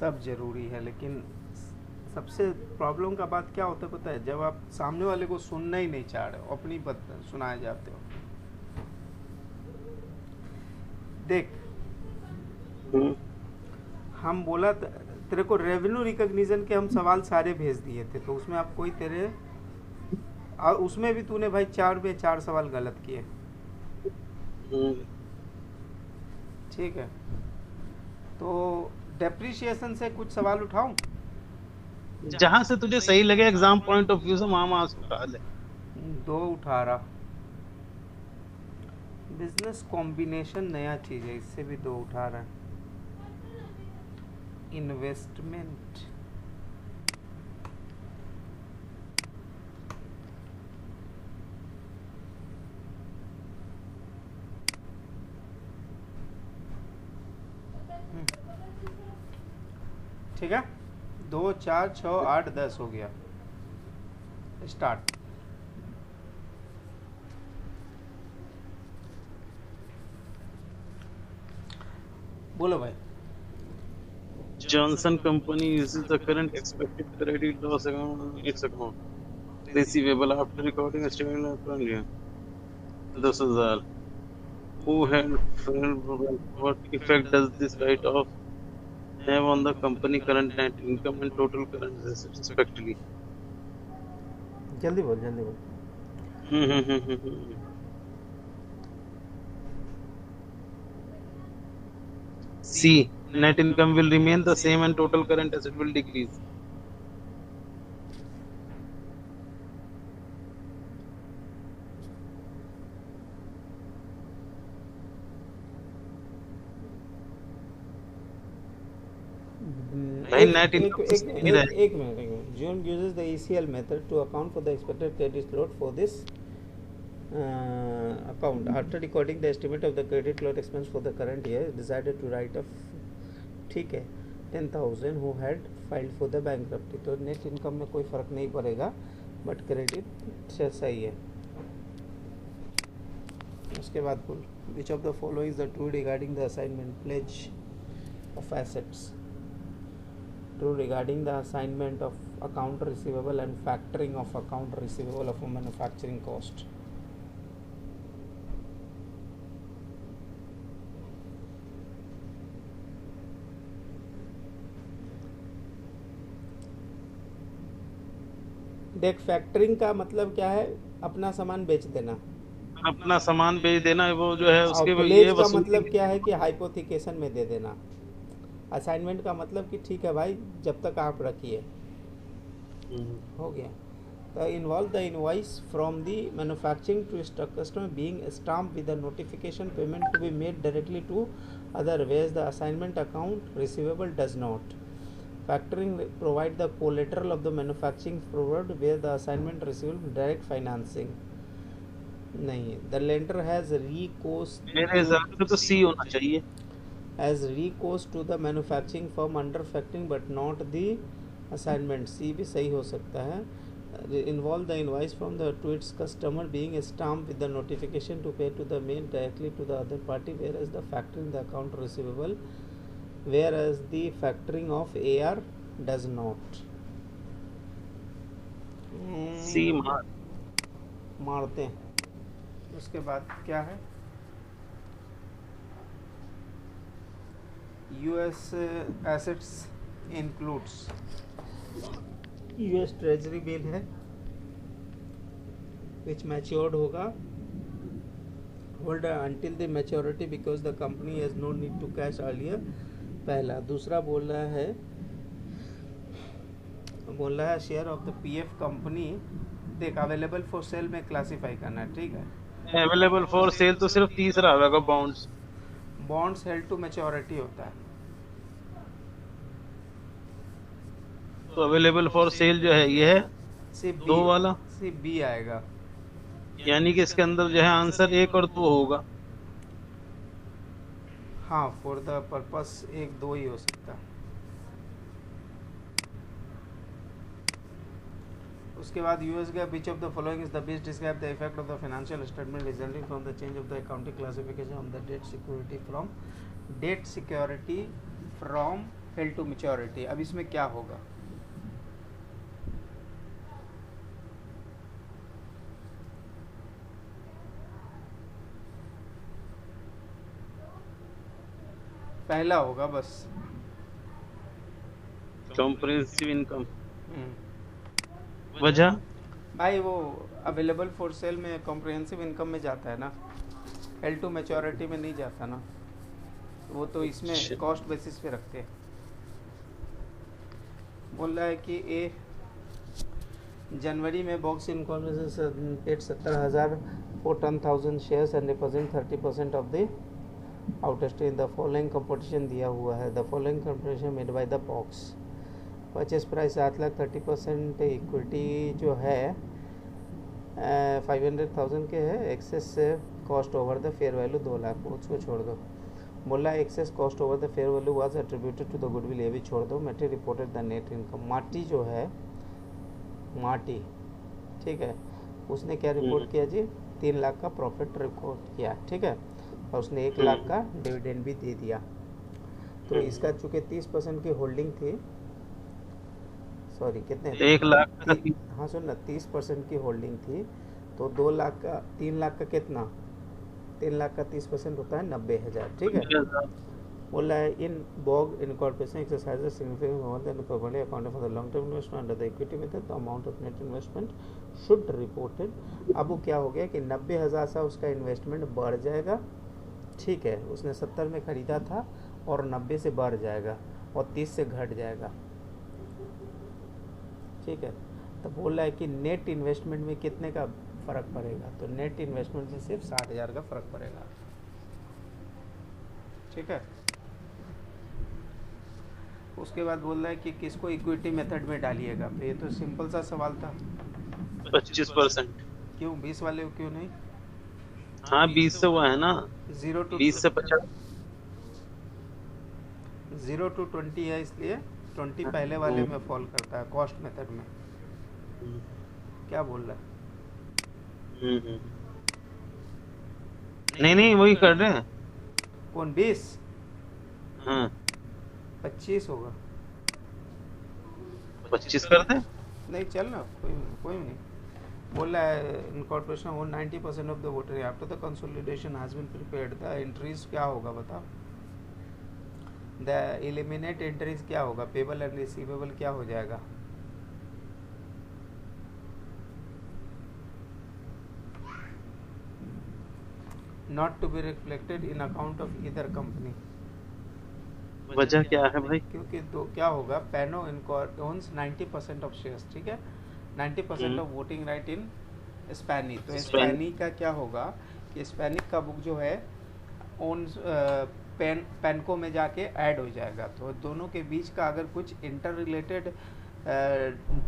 सब ज़रूरी है, लेकिन सबसे प्रॉब्लम का बात क्या होता है पता है, जब आप सामने वाले को सुनना ही नहीं चाह रहे हो, अपनी बात सुनाए जाते हो। देख, हम्म, हम बोला तेरे को रेवेन्यू रिकॉग्निशन के हम सवाल सारे भेज दिए थे, तो उसमें आप कोई तेरे, और उसमें भी तूने भाई 4 में 4 सवाल गलत किए। हम्म। ठीक है, तो डेप्रिसिएशन से कुछ सवाल उठाऊं? जहां से तुझे सही लगे एग्जाम पॉइंट ऑफ व्यू से वहां से उठा ले। 2 उठा रहा। बिजनेस कॉम्बिनेशन नया चीज़ है, इससे भी 2 उठा रहा है। इन्वेस्टमेंट, ठीक है। 2 4 6 8 10 हो गया। स्टार्ट। बोलो भाई। Johnson Company uses the current expected credit loss account its account receivable after recording estimate of 10,000. Who had failed? What effect does this write-off have on the company current net income and total current assets respectively? जल्दी बोल, जल्दी बोल। C. Net income will remain the same and total current asset will decrease. भाई net income तो same ही रहेगा। एक minute. June uses the ECL method to account for the expected credit load for this account. After recording the estimate of the credit load expense for the current year, decided to write off, ठीक है, 10,000 who had filed for the bankruptcy. तो net income में कोई फ़र्क नहीं पड़ेगा, but credit सही है। उसके बाद बोल, which of the following is the true regarding the assignment pledge of assets. True regarding the assignment of account receivable and factoring of account receivable of a manufacturing cost. देख, factoring का मतलब क्या है, अपना सामान बेच देना। अपना सामान बेच देना, वो जो है उसके और ये प्लेज का वसूली। मतलब क्या है कि हाइपोथिकेशन में दे देना। असाइनमेंट का मतलब कि ठीक है भाई, जब तक आप रखिए। हो गया। The involve the invoice from the manufacturing to customer being stamped with the notification payment to be made directly to other, whereas the assignment account receivable does not. Factoring provide the collateral of the manufacturing forward, where the assignment receivable direct financing. नहीं, the lender has recourse मेरे हिसाब से तो सी होना चाहिए। as recourse to the manufacturing firm under factoring but not the assignment. C भी सही हो सकता है। Involve the invoice from the to its customer being stamped with the notification to pay to the mail directly to the other party, whereas the factoring the account receivable, whereas the factoring of AR does not. सी मारते हैं। उसके बाद क्या है, US assets includes US treasury bill है which matured होगा, hold until the maturity because the company has no need to cash earlier, पहला। दूसरा बोल रहा है share of the PF company. देख, अवेलेबल फॉर सेल में क्लासीफाई करना है, ठीक है। अवेलेबल फॉर सेल तो सिर्फ तीसरा होगा, bonds. Bonds held to maturity होता है। तो अवेलेबल फॉर सेल जो है ये है सिर्फ दो वाला, सिर्फ बी आएगा। यानी कि इसके अंदर जो है आंसर 1 और 2 होगा। हाँ, फॉर द पर्पस 1 2 ही हो सकता है। उसके बाद यूएस का which of the following is the best describe the effect of the financial statement resulting from the change of the accounting classification of the debt security from held to maturity. अब इसमें क्या होगा, पहला होगा बस comprehensive income. हम्म। वजह भाई वो अवेलेबल फॉर सेल में कॉम्प्रिहेंसिव इनकम में जाता है ना, हेल्ड टू मैच्योरिटी में नहीं जाता ना, वो तो इसमें अच्छा। कॉस्ट बेसिस पे रखते हैं। बोल रहा है कि ए जनवरी में box incorporation paid 70,000 for 10,000 shares and represent 30% of the outstanding. The following competition दिया हुआ है, the following competition made by the box. Purchase price 7,00,000, 30% equity जो है 500,000 के है, excess cost over the fair value 2,00,000, उसको छोड़ दो। बोला excess cost over the fair value was attributed to the goodwill, ये भी छोड़ दो। मैटी रिपोर्टेड द नेट इनकम, माटी जो है माटी, ठीक है, उसने क्या रिपोर्ट किया जी, 3,00,000 का प्रॉफिट रिपोर्ट किया, ठीक है, और उसने 1,00,000 का डिविडेंड भी दे दिया। तो इसका चूँकि 30% की होल्डिंग थी, सॉरी कितने, 1,00,000 का हाँ सुन ना, 30% की होल्डिंग थी, तो 2,00,000 का 3,00,000 का कितना, 3,00,000 का 30% होता है 90,000, ठीक है। 90,000। बोला है in Bog Incorporation exercises significant more than properly accounted for the long term investment under the equity method, the amount of net investment should reported. अब वो क्या हो गया कि 90,000 से उसका इन्वेस्टमेंट बढ़ जाएगा, ठीक है, उसने 70 में खरीदा था और 90 से बढ़ जाएगा और 30 से घट जाएगा, ठीक है। तो बोल रहा है कि नेट इन्वेस्टमेंट में कितने का फ़र्क पड़ेगा, तो नेट इन्वेस्टमेंट में सिर्फ 60,000 का फ़र्क पड़ेगा, ठीक है। उसके बाद बोल रहा है कि किसको इक्विटी मेथड में डालिएगा, तो ये तो सिंपल सा सवाल था, 25%। क्यों 20 वाले क्यों नहीं, हाँ 20 से हुआ है ना, 0 to 20 से 50। 0 to 20 है, इसलिए 20 पहले वाले में फॉल करता है कॉस्ट मेथड में। क्या बोल रहा है, नहीं वही कर रहे हैं। कौन 20, हाँ 25 होगा, 25 कर दे। नहीं चल ना, कोई नहीं। बोल रहा है incorporation own 90% of the voter after the consolidation has been prepared, the entries क्या होगा बताओ, द एलिमिनेट एंट्रीज क्या होगा, पेबल एंड रिसीवेबल क्या हो जाएगा, not to be reflected in account of either company. वजह क्या है भाई, क्योंकि तो क्या होगा, पैनो ओन्स 90% ऑफ शेयर्स, ठीक है, 90% ऑफ वोटिंग राइट इन स्पैनी। तो स्पैनी का क्या होगा कि स्पैनिक का बुक जो है ओन पेनको में जाके ऐड हो जाएगा, तो दोनों के बीच का अगर कुछ इंटर रिलेटेड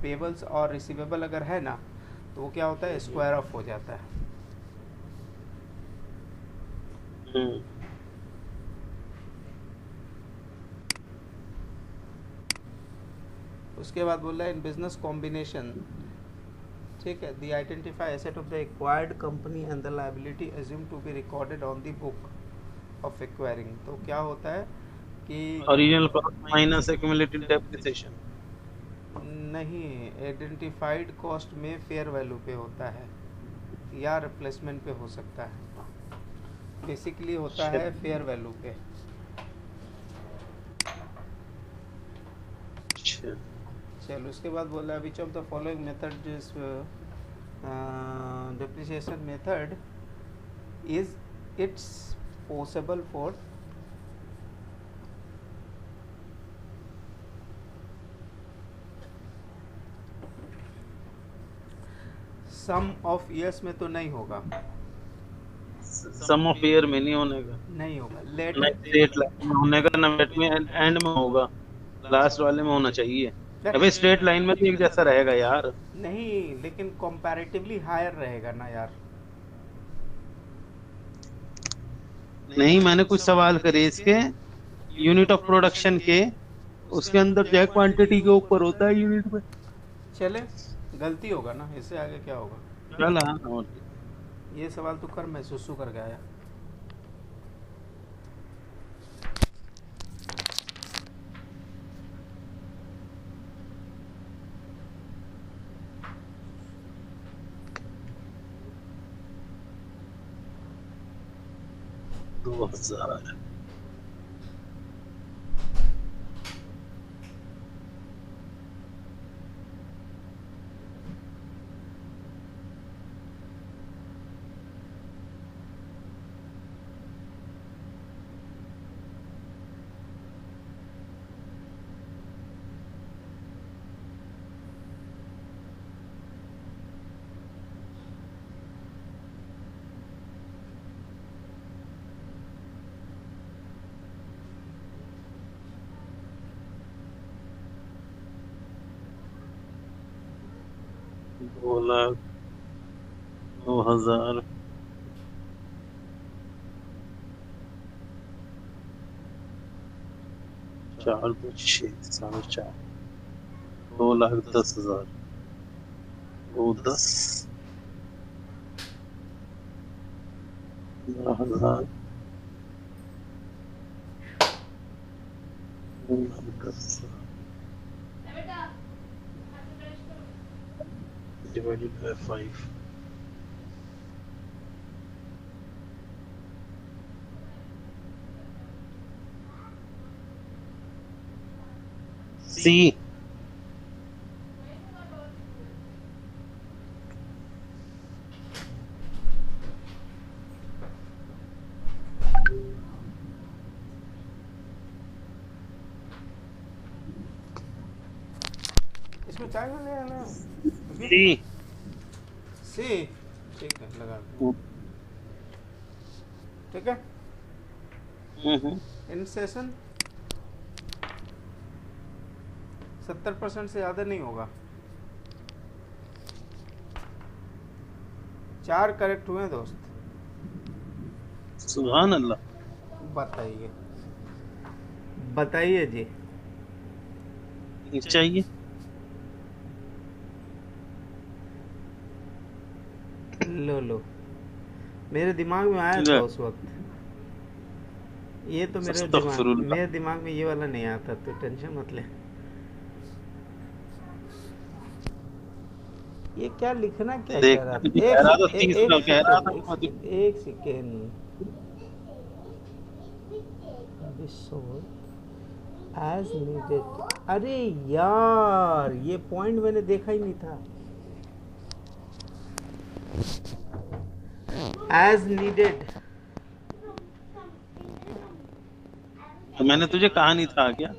पेबल्स और रिसीवेबल अगर है ना, तो वो क्या होता है, स्क्वायर ऑफ हो जाता है। उसके बाद बोल रहा है इन बिजनेस कॉम्बिनेशन, ठीक है, the identify asset of the acquired company and the liability assume to be recorded on the book of acquiring. तो क्या होता है कि original cost minus accumulated depreciation. नहीं, आइडेंटिफाइड कॉस्ट में फेयर वैल्यू पे होता है या रिप्लेसमेंट पे हो सकता है, बेसिकली होता है फेयर वैल्यू पे। चलो उसके बाद बोल रहा है which of the following method is depreciation method is it's possible for sum of years में, तो नहीं होगा, सम ऑफ ईयर में नहीं होने का, नहीं होगा, लेट स्ट्रेट लाइन में होने का, ना लेट में एंड में होगा, लास्ट वाले में होना चाहिए। अबे स्ट्रेट लाइन में तो एक जैसा रहेगा यार, नहीं, लेकिन कंपैरेटिवली हायर रहेगा ना यार। नहीं मैंने कुछ सवाल करे इसके यूनिट ऑफ प्रोडक्शन के, उसके अंदर जो क्वांटिटी के ऊपर होता है यूनिट में। चले गलती होगा ना, इससे आगे क्या होगा, चल ये सवाल तो कर, मैं सुसु कर गया। 2000 2,00,000 9,000 4 2 6 4.5 2,10,000 2 10 10,000 10 divided by 5 C इसमें चाय में ले आना C सी। ठीक है, लगा दो। ठीक है, इन सेशन 70% से ज़्यादा नहीं होगा। 4 करेक्ट हुए दोस्त। सुभान अल्लाह। बताइए बताइए जी। चाहिए लो मेरे दिमाग में आया था उस वक्त। ये तो मेरे दिमाग में ये वाला नहीं आता, तो टेंशन मत ले। ये क्या लिखना क्या कह रहा था? एक सेकेंड। As needed. अरे यार, ये पॉइंट मैंने देखा ही नहीं था। एज नीडेड, तो मैंने तुझे कहा नहीं था क्या?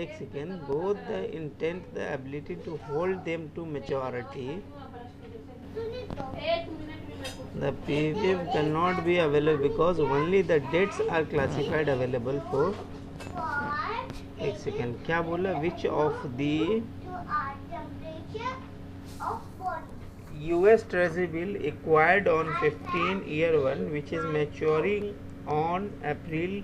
एक second. Both the intent the ability to hold them to maturity, the PVF cannot be available because only the debts are classified available for। एक सेकेंड, क्या बोला? Which of the US Treasury bill acquired on 15-year-1 which is maturing on April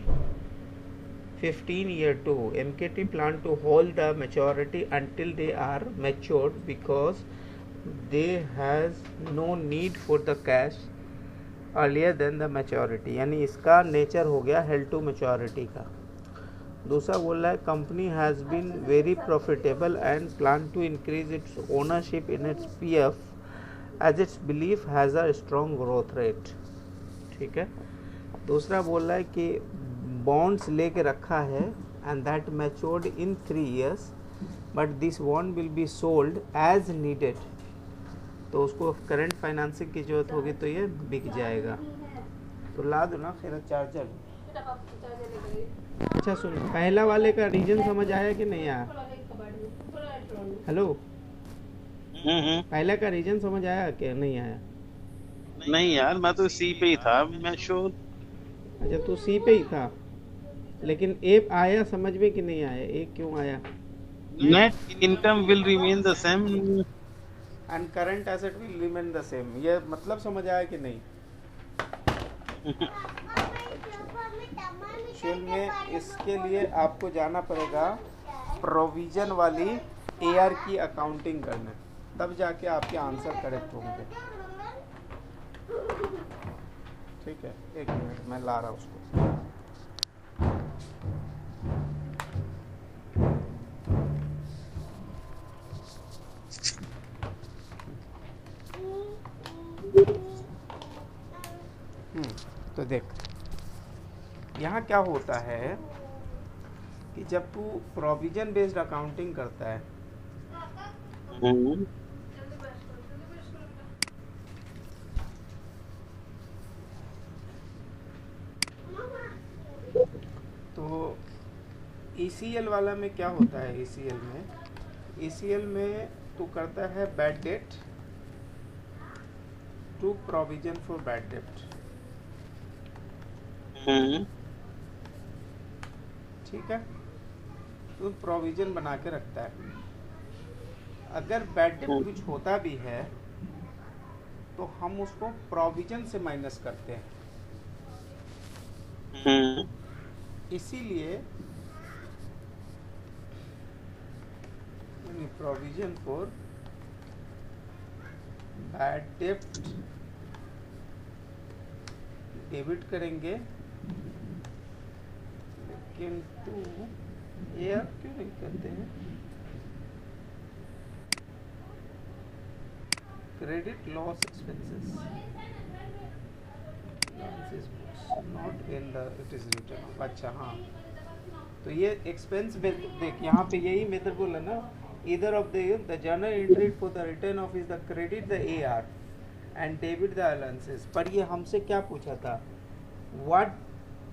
15-year-2, MKT plan to hold the maturity until they are matured because they has no need for the cash earlier than the maturity। यानी इसका nature हो गया held to maturity का। दूसरा बोल रहा है company has been very profitable and plan to increase its ownership in its PF as its belief has a strong growth rate. ठीक है। दूसरा बोल रहा है कि बॉन्ड्स लेके रखा है and that matured in 3 years but this bond will be sold as needed. तो उसको करंट फाइनेंसिंग की जरूरत होगी तो ये बिक जाएगा। तो ला दो ना फिर चार्जर। अच्छा सुन, पहला वाले का रीजन समझ आया कि नहीं आया? हेलो, पहला का रीजन समझ आया कि नहीं आया? नहीं यार, मैं तो सी पे ही था, मैं श्योर। अच्छा, तू सी पे ही था, लेकिन ए आया समझ में कि नहीं आया? ए क्यों आया? Net income will remain the same and current asset will remain the same. ये मतलब समझ आया कि नहीं? एक्चुअल में इसके लिए आपको जाना पड़ेगा प्रोविजन वाली AR की अकाउंटिंग करने, तब जाके आपके आंसर करेक्ट होंगे। ठीक है, एक मिनट मैं ला रहा हूँ उसको। तो देख, क्या होता है कि जब तू प्रोविजन बेस्ड अकाउंटिंग करता है तो ECL वाला में क्या होता है, ECL में तू करता है bad debt to provision for bad debt, ठीक है। तो प्रोविजन बना के रखता है, अगर बैड डेट कुछ होता भी है तो हम उसको प्रोविजन से माइनस करते हैं। इसीलिए provision for bad date debit करेंगे, लेकिन टू AR क्यों नहीं करते हैं, credit loss expenses not in the it is return. अच्छा हाँ, तो ये एक्सपेंस देख यहाँ पे यही मेथड बोला ना, either of the journal entry for the return of is the credit the AR and debit the allowances। पर ये हमसे क्या पूछा था, what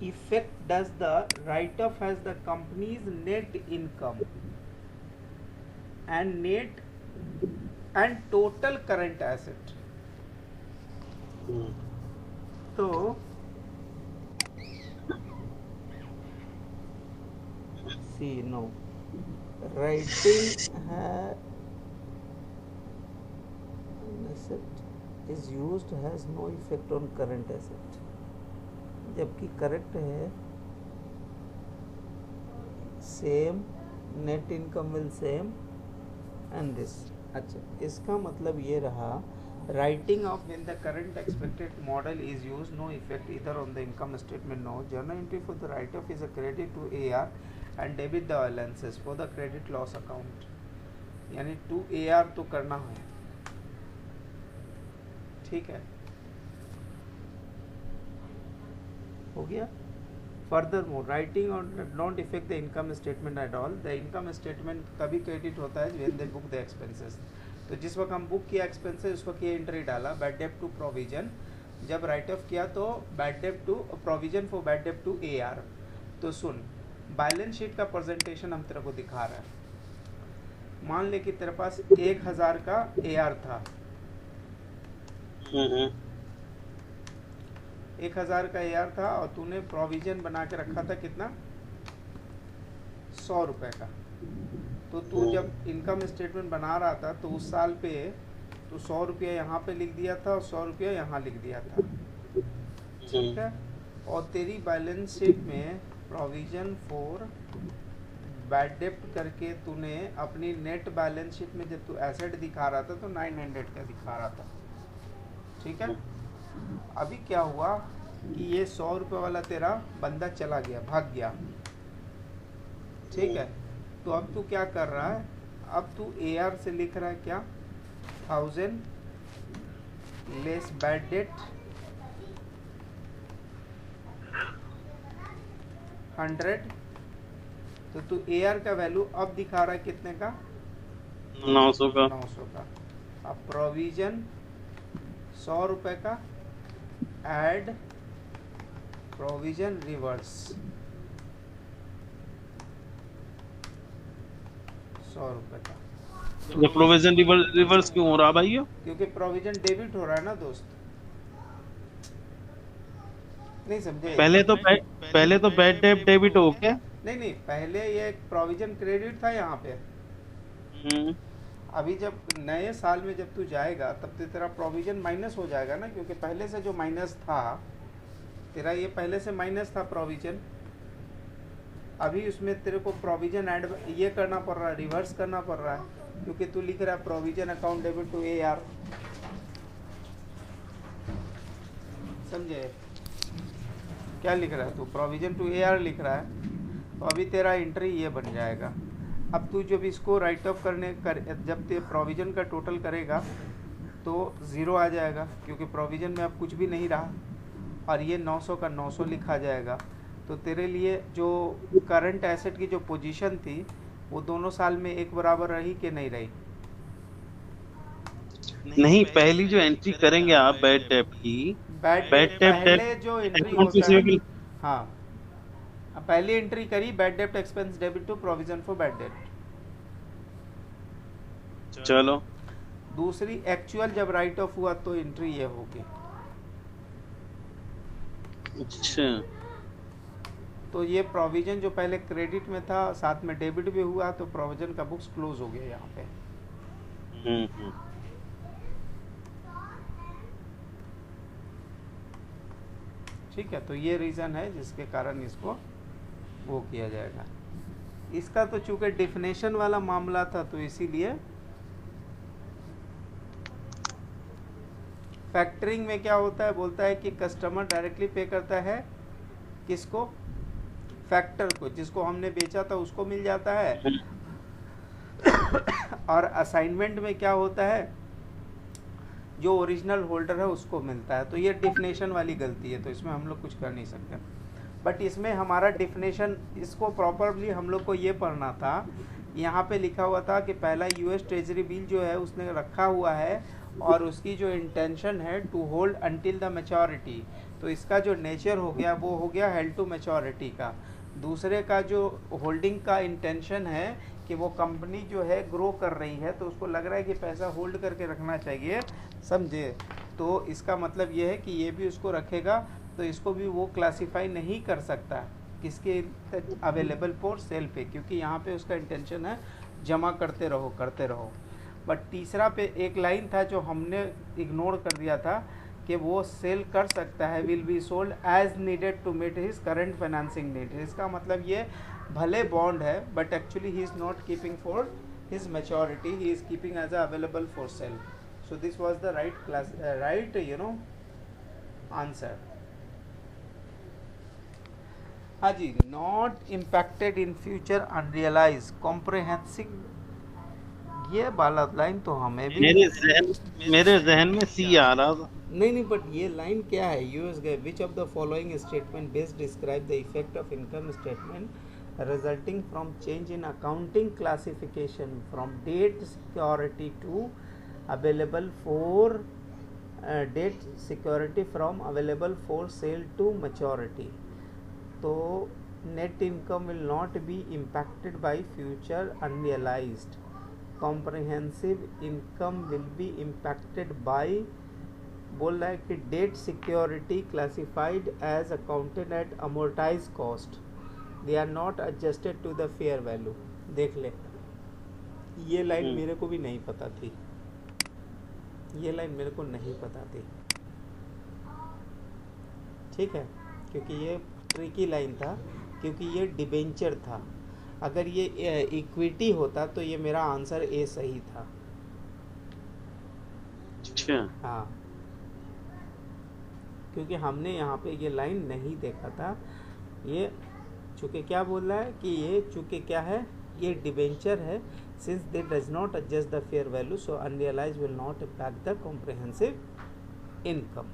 effect does the write off has the company's net income and net and total current asset। तो see no writing asset is used has no effect on current asset, जबकि correct है same, net income will same and this. अच्छा, इसका मतलब ये रहा, writing off when the current expected model is use no effect इधर on the income statement, no journal entry for the write off is a credit to AR and debit the allowances for the credit loss account, यानी to AR तो करना है, ठीक है, हो गया। Furthermore writing और don't effect the income statement at all, the income statement कभी क्रेडिट होता है when they book the expenses. तो जिस वक्त हम बुक किया एक्सपेंसेस उस वक्त ये एंट्री डाला बैड डेट टू प्रोविजन, जब राइट ऑफ किया तो bad debt to provision for bad debt to AR। तो सुन, बैलेंस शीट का प्रेजेंटेशन हम तेरे को दिखा रहा है, मान ले कि तेरे पास 1000 का AR था, 1000 का AR था और तूने प्रोविजन बना के रखा था कितना, 100 रुपए का। तो तू जब इनकम स्टेटमेंट बना रहा था तो उस साल पे तू 100 रुपया यहाँ पे लिख दिया था और 100 रुपया यहाँ लिख दिया था, ठीक है। और तेरी बैलेंस शीट में प्रोविजन फॉर बैड डेट करके तूने अपनी नेट बैलेंस शीट में जब तू एसेट दिखा रहा था तो 900 का दिखा रहा था, ठीक है। अभी क्या हुआ कि ये 100 रुपये वाला तेरा बंदा चला गया, भाग गया, ठीक है। तो अब तू क्या कर रहा है, अब तू AR से लिख रहा है क्या, 1000 लेस बैड डेट 100, तो तू AR का वैल्यू अब दिखा रहा है कितने का, 900 का। 900 का। अब प्रोविजन 100 रुपए का, ऐड प्रोविजन रिवर्स 100 रुपए का। ये प्रोविजन रिवर्स क्यों हो रहा भाई? क्योंकि प्रोविजन डेबिट हो रहा है ना दोस्त, नहीं समझे? पहले तो बैड डेट डेबिट हो क्या? नहीं, पहले ये प्रोविजन क्रेडिट था यहाँ पे। अभी जब नए साल में जब तू जाएगा तब तो तेरा प्रोविजन माइनस हो जाएगा ना, क्योंकि पहले से जो माइनस था तेरा, ये पहले से माइनस था प्रोविजन, अभी उसमें तेरे को प्रोविजन ऐड ये करना पड़ रहा है, रिवर्स करना पड़ रहा है, क्योंकि तू लिख रहा है provision account debit to AR, समझे क्या लिख रहा है तू, प्रोविजन टू AR लिख रहा है। तो अभी तेरा एंट्री ये बन जाएगा। अब तू जब इसको राइट ऑफ जब ते प्रोविजन का टोटल करेगा तो 0 आ जाएगा, क्योंकि प्रोविजन में अब कुछ भी नहीं रहा, और ये 900 का 900 लिखा जाएगा। तो तेरे लिए जो करंट एसेट की जो पोजीशन थी वो दोनों साल में एक बराबर रही कि नहीं रही? नहीं, पहली जो एंट्री करेंगे आप बैड डेब्ट की, बैड बैड डेट डेब्ट पहले जो एंट्री अकाउंट होता है, रिसीवेबल। हाँ, अब पहली एंट्री करी bad debt expense debit to provision for bad debt. चलो, दूसरी एक्चुअल जब राइट ऑफ हुआ तो एंट्री ये होगी। अच्छा, तो ये प्रोविजन जो पहले क्रेडिट में था साथ में डेबिट भी हुआ, तो प्रोविजन का बुक्स क्लोज हो गया यहाँ पे। हम्म। ठीक है, तो ये रीज़न है जिसके कारण इसको वो किया जाएगा। इसका तो चूंकि डिफिनेशन वाला मामला था तो इसीलिए फैक्टरिंग में क्या होता है, बोलता है कि कस्टमर डायरेक्टली पे करता है किसको? फैक्टर को, जिसको हमने बेचा था उसको मिल जाता है। और असाइनमेंट में क्या होता है, जो ओरिजिनल होल्डर है उसको मिलता है। तो ये डिफिनेशन वाली गलती है, तो इसमें हम लोग कुछ कर नहीं सकते। बट इसमें हमारा डिफिनेशन, इसको प्रॉपरली हम लोग को ये पढ़ना था। यहाँ पे लिखा हुआ था कि पहला यूएस ट्रेजरी बिल जो है उसने रखा हुआ है और उसकी जो इंटेंशन है to hold until the maturity, तो इसका जो नेचर हो गया वो हो गया हेल्ड टू मैच्योरिटी का। दूसरे का जो होल्डिंग का इंटेंशन है कि वो कंपनी जो है ग्रो कर रही है तो उसको लग रहा है कि पैसा होल्ड करके रखना चाहिए, समझे? तो इसका मतलब ये है कि ये भी उसको रखेगा, तो इसको भी वो क्लासिफाई नहीं कर सकता किसके अवेलेबल फॉर सेल पे, क्योंकि यहाँ पे उसका इंटेंशन है जमा करते रहो। बट तीसरा पे एक लाइन था जो हमने इग्नोर कर दिया था कि वो सेल कर सकता है, will be sold as needed to meet his current financing need. इसका मतलब ये भले बॉन्ड है but actually he is not keeping for his maturity, he is keeping as available for sale. So this was the right answer. हाँ जी, not impacted in future unrealized comprehensive, ये वाला line तो हमें भी मेरे जहन में सी आ रहा था। नहीं, बट ये लाइन क्या है? यूएस गए, which of the following statement best describe the effect of income statement resulting from change in accounting classification from debt security to available for debt security from available for sale to maturity. तो net income will not be impacted by future unrealized, comprehensive income will be impacted by, बोल रहा है कि debt security classified as accounted at amortize cost, they are not adjusted to the fair value. देख ले, ये line मेरे को भी नहीं पता थी, ये लाइन मेरे को नहीं पता थी। ठीक है, क्योंकि ये ट्रिकी लाइन था, क्योंकि ये डिबेंचर था। अगर ये इक्विटी होता तो ये मेरा आंसर ए सही था। अच्छा, हाँ, क्योंकि हमने यहाँ पे ये लाइन नहीं देखा था। ये चूँकि क्या बोल रहा है कि ये चूँकि क्या है, ये डिबेंचर है, since they does not adjust the fair value so unrealize will not impact the comprehensive income.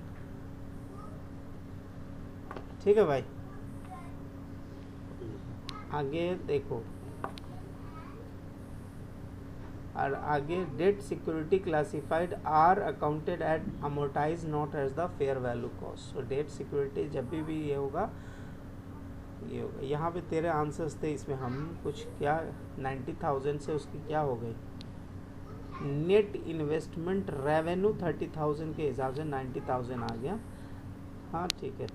ठीक है भाई, आगे देखो, और आगे debt security classified are accounted at amortize not as the fair value cost. So debt security जब भी ये होगा, ये होगा। यहाँ पे तेरे आंसर्स थे, इसमें हम कुछ क्या 90,000 से उसकी क्या हो गई, नेट इन्वेस्टमेंट रेवेन्यू 30,000 के हिसाब से 90,000 आ गया। हाँ ठीक है,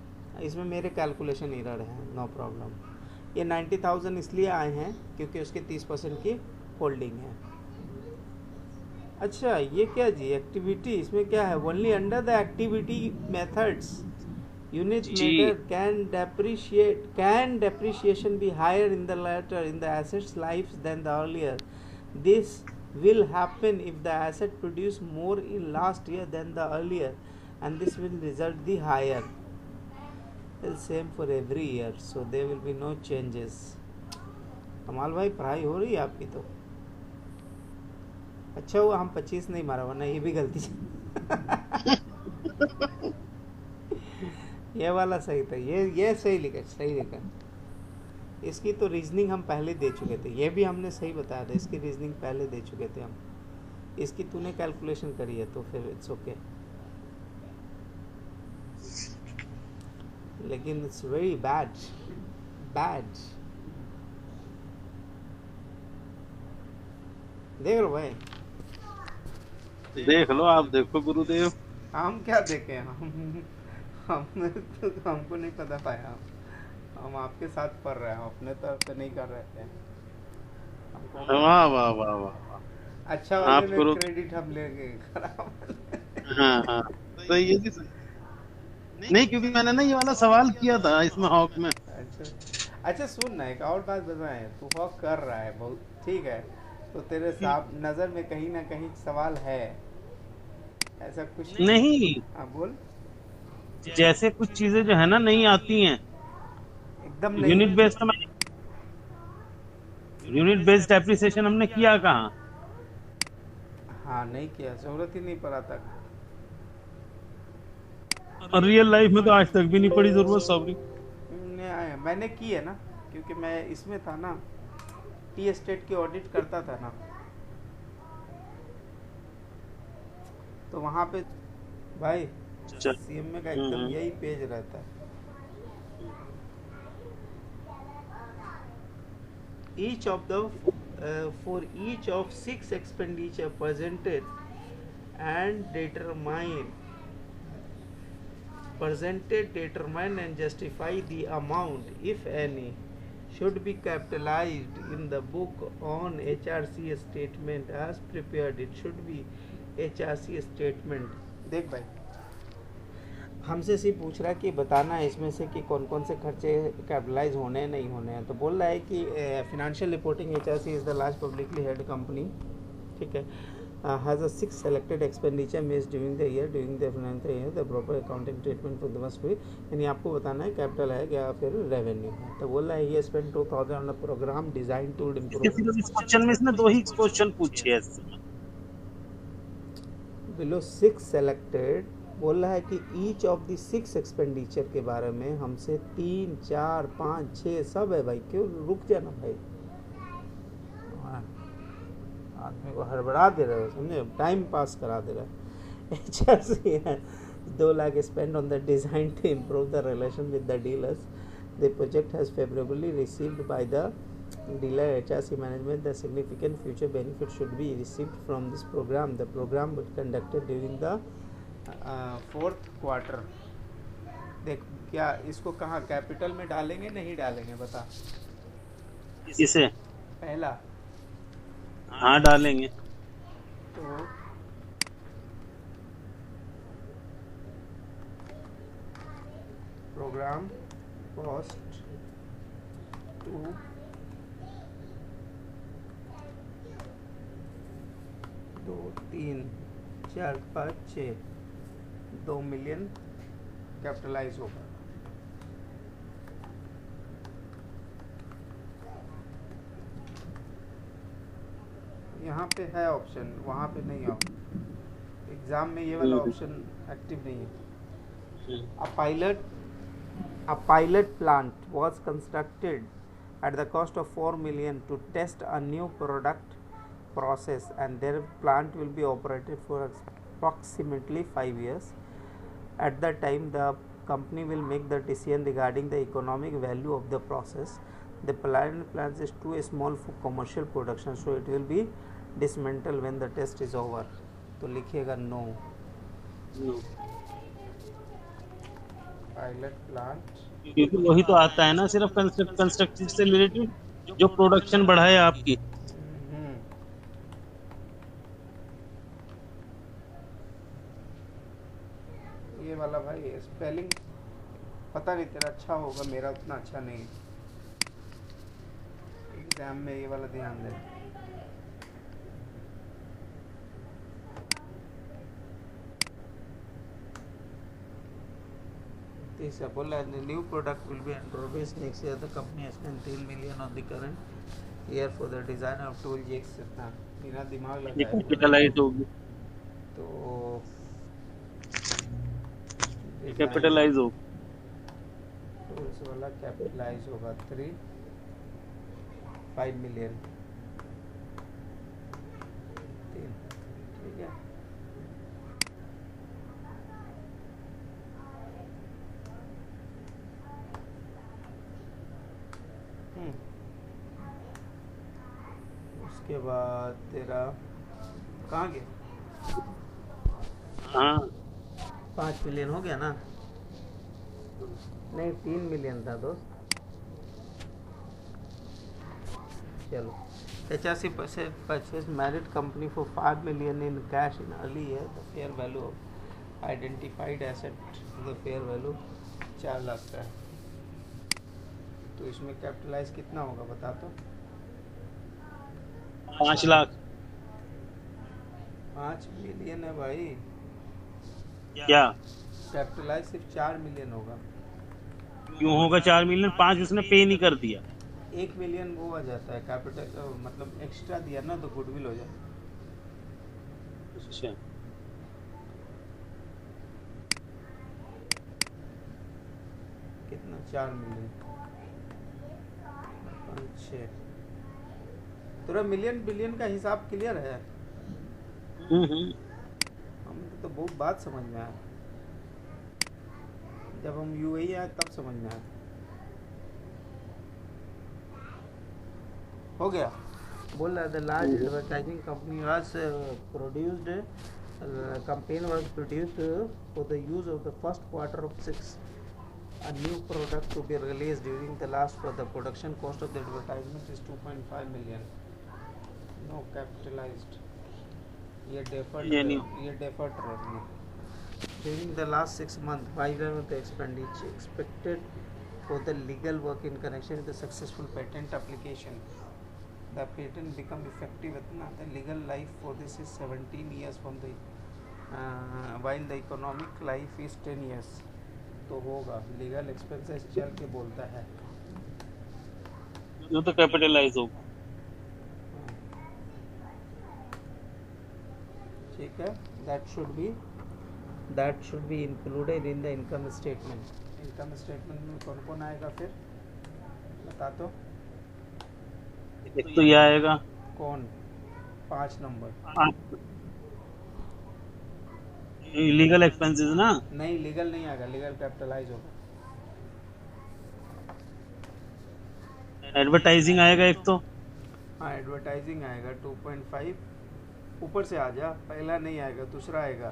इसमें मेरे कैलकुलेशन एरर है, नो प्रॉब्लम। ये 90,000 इसलिए आए हैं क्योंकि उसके 30% की होल्डिंग है। अच्छा, ये क्या जी एक्टिविटी, इसमें क्या है? Only under the activity methods unit method can depreciation be higher in the later in the assets life than the earlier. This will happen if the asset produce more in last year than the earlier and this will result the higher. Well, same for every year, so there will be no changes. कमाल भाई, पढ़ाई हो रही है आपकी तो। अच्छा हुआ हम 25 नहीं मारा, वरना ये भी गलती ये वाला सही था, ये सही लिखा, सही लिखा। इसकी तो रीजनिंग हम पहले दे चुके थे, ये भी हमने सही बताया था, इसकी रीजनिंग पहले दे चुके थे हम। इसकी तूने कैलकुलेशन करी है तो फिर इट्स ओके, लेकिन इट्स वेरी बैड, बैड। देख लो भाई, देख लो, आप देखो गुरुदेव। हम क्या देखें, हमने तो, हमको नहीं पता पाया, हम आपके साथ पढ़ रहे हैं, अपने तरफ से नहीं कर रहे थे हमको। वाह वाह वाह वाह, अच्छा वाले आप में गुरु। क्रेडिट हम लेंगे, खराब हाँ हाँ, तो ये भी नहीं, क्योंकि मैंने ना ये वाला सवाल किया था इसमें हॉक में। अच्छा अच्छा, सुन ना, एक और बात बताएं, तू हॉक कर रहा है बहुत, ठीक है, तो तेरे साथ नज़र में कहीं ना कहीं सवाल है, ऐसा कुछ नहीं, हाँ बोल। जैसे कुछ चीजें जो है ना नहीं आती हैं एकदम नहीं। यूनिट बेस्ड, तो यूनिट बेस्ड एप्रिसिएशन हमने किया कहाँ? हाँ नहीं किया, जरूरत ही नहीं पड़ा था। और रियल लाइफ में तो आज तक भी नहीं पड़ी जरूरत सॉरी। मैंने की है ना, क्योंकि मैं इसमें था ना, टी एस्टेट की ऑडिट करता था ना, तो वहाँ पे भाई सीएमए का एकदम यही पेज रहता है। Each of the for each of 6 expenditure presented and determine and justify the amount, if any, should be capitalized in the book on HRC statement as prepared. It should be HRC statement. देख भाई, हमसे सिर्फ पूछ रहा है कि बताना है इसमें से कि कौन कौन से खर्चे कैपिटलाइज होने हैं नहीं होने हैं। तो बोल रहा है कि financial reporting HRC is the large publicly held company, ठीक है, हैज़ अ 6 सेलेक्टेड एक्सपेंडिचर मेज during the year, during the financial year the proper accounting treatment for the must be, यानी आपको बताना है कैपिटल है या फिर रेवेन्यू है। तो बोल रहा है ये spend 2000 on a program design to improve. इस क्वेश्चन में इसने 2 ही क्वेश्चन पूछे हैं। बिलो 6 सेलेक्टेड, बोल रहा है कि ईच ऑफ द 6 एक्सपेंडिचर के बारे में हमसे 3, 4, 5, 6 सब है भाई, क्यों रुक जाना भाई, आदमी को हड़बड़ा दे रहे हो, समझे, टाइम पास करा दे रहा है। HRC है 2 lakh spend on the design to improve the relation with the dealers, the project has favorably received by the dealer HRC management. The significant future benefit should be received from this program. The program was conducted during the 4th quarter. देख क्या इसको कहाँ capital में डालेंगे नहीं डालेंगे बता। इसे पहला हाँ डालेंगे। तो प्रोग्राम कॉस्ट 2 2 3 4 5 6 2 मिलियन कैपिटलाइज होगा। यहाँ पे है ऑप्शन, वहाँ पे नहीं है। एग्जाम में ये वाला ऑप्शन एक्टिव नहीं है। A pilot plant was constructed at the cost of 4 million to test a new product process, and their plant will be operated for approximately 5 years. At that time, the company will make the decision regarding the economic value of the process. The plant is too small for commercial production, so it will be dismantled when the test is over. तो लिखिएगा no. Pilot plant, क्योंकि वही तो आता है ना सिर्फ construction से रिलेटेड, जो प्रोडक्शन बढ़ाए आपकी। ये वाला भाई स्पेलिंग पता नहीं, तेरा अच्छा होगा, मेरा उतना अच्छा नहीं। एग्जाम में ये वाला ध्यान दे। तीसरा बोला new product will be introduced next year, the company has spent 3 million on the current year for the design of tool. ये कितना बिना दिमाग लगाए कैपिटलाइज होगी, तो कैपिटलाइज होगी। सेल्स वाला कैपिटलाइज होगा 5 मिलियन 3, ठीक है। उसके बाद तेरा कहाँ गया? हाँ 5 मिलियन हो गया ना? नहीं 3 मिलियन था दोस्त। चलो 85% purchase married company for 5 million in cash in early year the fair value of identified asset the fair value 4 lakh का है। तो इसमें कैपिटलाइज कितना होगा बता तो? 5 लाख। 5 मिलियन है भाई, क्या कैपिटलाइज सिर्फ 4 मिलियन होगा। क्यों होगा 4 मिलियन? 5 उसने पे नहीं कर दिया। 1 मिलियन वो आ जाता है कैपिटल, मतलब एक्स्ट्रा दिया ना तो गुडविल हो जाता है। अच्छा कितना? 4 मिलियन 5 6। तेरा मिलियन बिलियन का हिसाब क्लियर है? हम तो बहुत बात समझ में आया, जब हम यूएई आए तब समझ में आया। हो गया। बोल रहा the large advertising company was produced campaign was produced for the use of the first quarter of 6, a new product to be released during the last quarter. The production cost of the advertisement is 2.5 million. No capitalized. ये deferred revenue. During the last 6 months, 5 of the expenditure expected for the legal work in connection with the successful patent application. The patent become effective at the legal life for this is 17 years from the while the economic life is 10 years. तो होगा legal expenses चल के बोलता है जो तो capitalise होगा। ठीक है। that should be included in the income statement. income statement में कौन कौन आएगा फिर बता तो? एक तो यह आएगा कौन? 5 नंबर। लीगल एक्सपेंसेस ना? नहीं लीगल नहीं आएगा, लीगल कैपिटलाइज होगा। एडवर्टाइजिंग आएगा एक तो। हाँ एडवर्टाइजिंग आएगा 2.5, ऊपर से आ जा, पहला नहीं आएगा दूसरा आएगा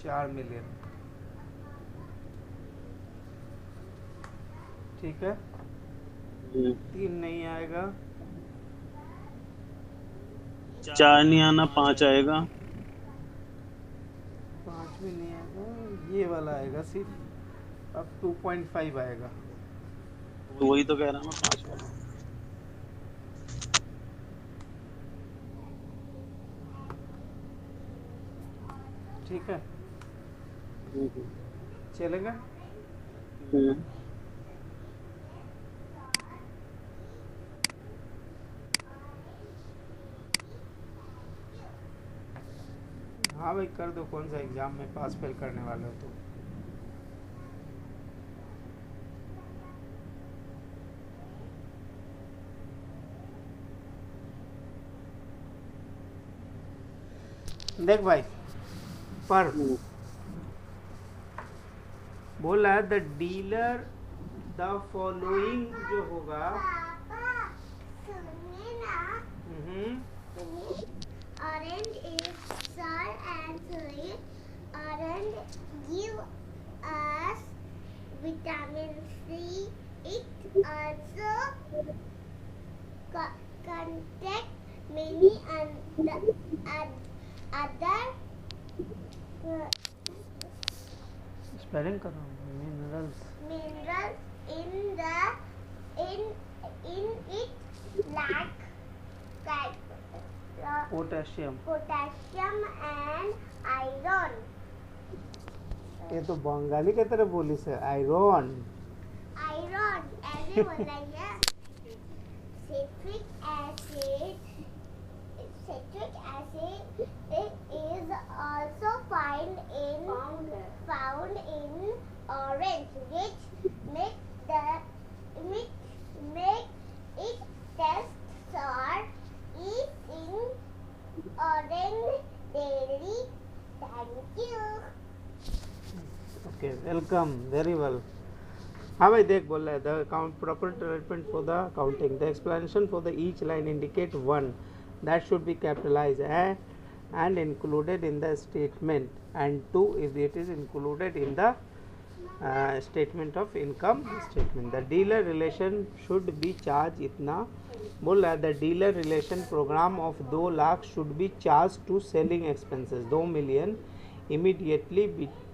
4 मिलियन, ठीक है। 3 नहीं आएगा, 4 नहीं आना, 5 आएगा, 5 भी नहीं आएगा, ये वाला आएगा सिर्फ। अब 2.5 आएगा। तो वही तो कह रहा हूँ 5 वाला। ठीक है चलेगा। हाँ भाई कर दो, कौन सा एग्जाम में पास फेल करने वाले हो तो। देख भाई पर बोल रहा है द डीलर द फॉलोइंग जो होगा Orange is sour and sweet. Orange give us vitamin C. It also contains many other spelling करो minerals in it like potassium and iron. ये तो बंगाली की तरह बोली से आयरन ऐसे बोलना है। Citric acid is also found in orange. which make it tests or is in orange daily. Thank you. Okay welcome very well. हाँ भाई देख बोल रहा है the account proper treatment for the accounting the explanation for the each line indicate one that should be capitalize and included in the statement, and 2 if it is included in the statement of income statement. The dealer relation should be charged इतना बोल रहा है. The dealer relation programme of 2 lakh should be charge to selling expenses 2 million immediately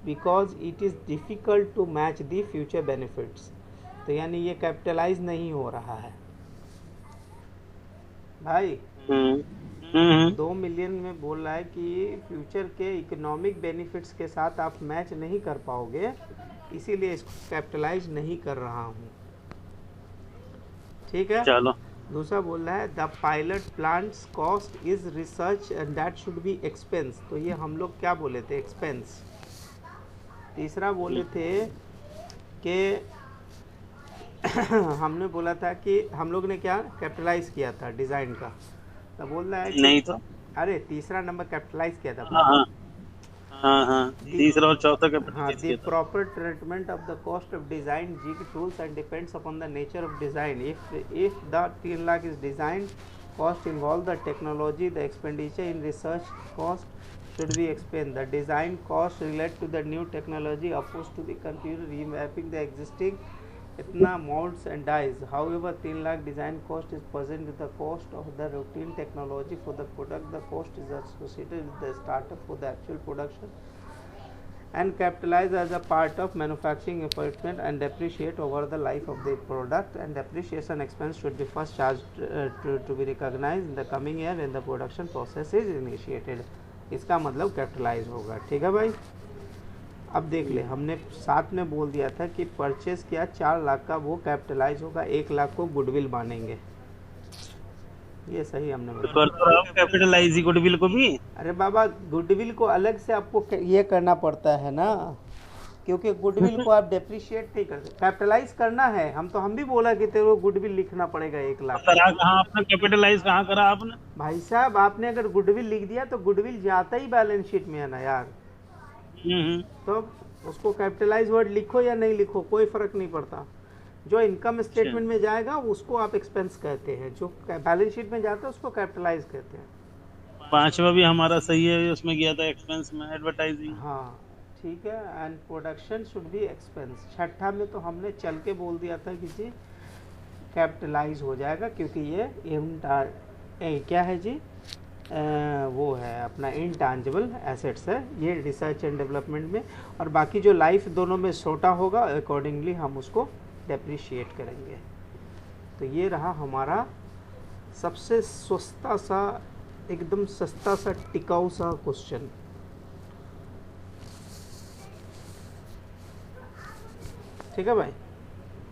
because it is difficult to match the future benefits. तो यानी ये capitalise नहीं हो रहा है भाई. 2 मिलियन में बोल रहा है कि फ्यूचर के इकोनॉमिक बेनिफिट्स के साथ आप मैच नहीं कर पाओगे, इसीलिए इसको कैपिटलाइज नहीं कर रहा हूँ. ठीक है. चलो दूसरा बोल रहा है the pilot plants cost is research and that should be expense. तो ये हम लोग क्या बोले थे, एक्सपेंस. तीसरा बोले थे कि हमने बोला था कि हम लोग ने क्या कैपिटलाइज किया था डिज़ाइन का. तो बोल रहा है कि नहीं तो अरे तीसरा नंबर कैपिटलाइज किया था. हाँ तीसरा और चौथा हाँ कैपिटलाइज द किया था. Proper treatment of the cost of design jig tools and depends upon the nature of design. If the 3 lakh is design cost involve the technology, the expenditure in research cost should be explained. The design cost relate to the new technology opposed to the computer remapping the existing इतना molds and dies. However, 3 lakh design cost is present with the cost of the routine technology for the product. The cost is associated with the startup for the actual production and capitalized as a part of manufacturing equipment and depreciate over the life of the product. And depreciation expense should be first charged to be recognized in the coming year when the production process is initiated. इसका मतलब capitalise होगा. ठीक है भाई. अब देख ले, हमने साथ में बोल दिया था कि परचेज किया 4 लाख का, वो कैपिटलाइज होगा. 1 लाख को गुडविल मानेंगे. ये सही हमने तो कैपिटलाइज गुडविल को भी. अरे बाबा गुडविल को अलग से आपको ये करना पड़ता है ना, क्योंकि गुडविल को आप डेप्रिशिएट नहीं करते, कैपिटलाइज करना है. हम भी बोला कि तेरे को गुडविल लिखना पड़ेगा 1 लाख. कहाँ आपने कैपिटलाइज कहाँ करा आपने भाई साहब, आपने अगर गुडविल लिख दिया तो गुडविल जाता ही बैलेंस शीट में है ना यार. तो उसको कैपिटलाइज वर्ड लिखो या नहीं लिखो कोई फर्क नहीं पड़ता. जो इनकम स्टेटमेंट में जाएगा उसको आप एक्सपेंस कहते हैं, जो बैलेंस शीट में जाता है उसको कैपिटलाइज कहते हैं. 5वां भी हमारा सही है, उसमें गया था एक्सपेंस में एडवर्टाइजिंग. हाँ ठीक है. And production should be expense. 6ठा में तो हमने चल के बोल दिया था कि जी कैपिटलाइज हो जाएगा, क्योंकि ये क्या है जी, वो है अपना इनटैंजिबल एसेट्स है ये रिसर्च एंड डेवलपमेंट में. और बाकी जो लाइफ दोनों में छोटा होगा अकॉर्डिंगली हम उसको डेप्रिशिएट करेंगे. तो ये रहा हमारा सबसे सस्ता सा, एकदम सस्ता सा टिकाऊ सा क्वेश्चन. ठीक है भाई.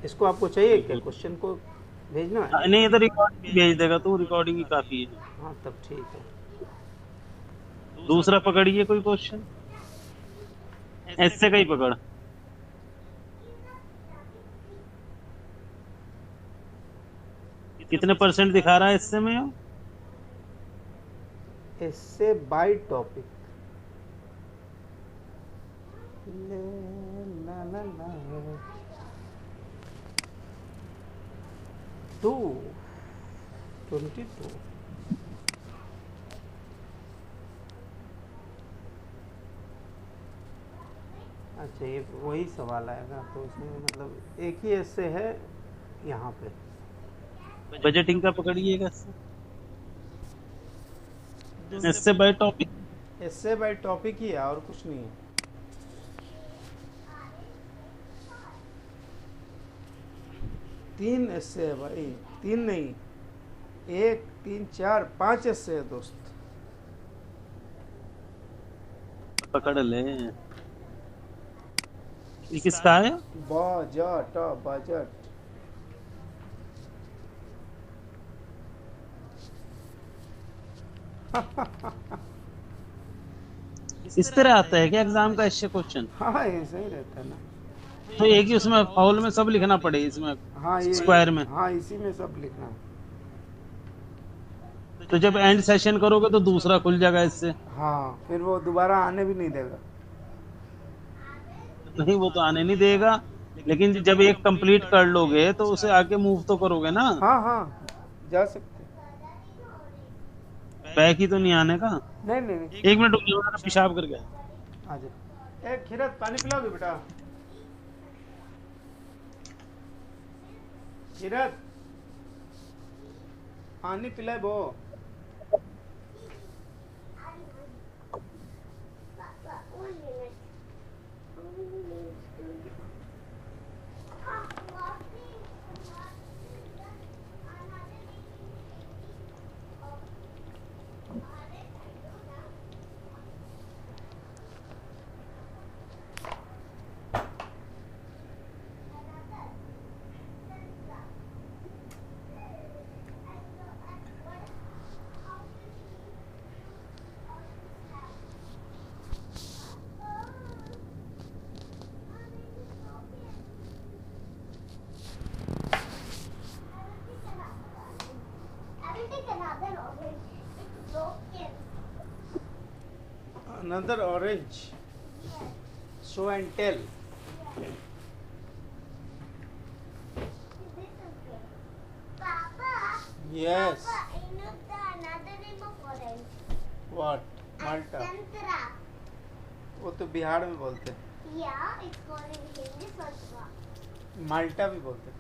इसको आपको चाहिए क्या क्वेश्चन को भेजना है? नहीं तो रिकॉर्डिंग भेज देगा, तो रिकॉर्डिंग ही काफी है. हाँ तब ठीक है. दूसरा पकड़िए कोई क्वेश्चन, ऐसे का ही पकड़. कितने % दिखा रहा है इससे में? इससे बाय टॉपिक 22. अच्छा ये वही सवाल आएगा, तो उसमें मतलब एक ही ऐसे है यहाँ पे. बजटिंग का पकड़िएगा. इससे बाय टॉपिक, इससे बाय टॉपिक ही है और कुछ नहीं है. तीन ऐसे है भाई, 3 नहीं, 1 3 4 5 ऐसे है दोस्त. पकड़ ले. ये किसका है? बजट. बजट इस तरह आता है क्या एग्जाम का इससे क्वेश्चन? हाँ ऐसे ही रहता है ना. तो एक ही उसमें फाउल में सब लिखना पड़े इसमें हाँ ये स्क्वायर में। हाँ इसी में सब लिखना है। तो जब एंड सेशन करोगे तो दूसरा खुल जाएगा इससे। हाँ फिर वो दोबारा आने भी नहीं देगा। नहीं वो तो आने नहीं देगा, लेकिन जब एक कंप्लीट कर लोगे तो उसे आगे मूव तो करोगे ना। हाँ हाँ जा सकते। बैक ही तो नहीं आने का। नहीं नहीं नहीं एक मिनट रुक जाओ, जरा पेशाब करके आया। आ जा। ए खीरत पानी पिलाओगे बेटा? खीरत पानी पिलाए बो। Papa, 1 minute. I will take another orange. It's broken. Another orange. Show and tell. This is good. Papa. Yes. Papa, you know the another name of orange. What? Malta. Santara. वो तो बिहार में बोलते हैं। Yeah, it's called in Hindi Santara. माल्टा भी बोलते हैं।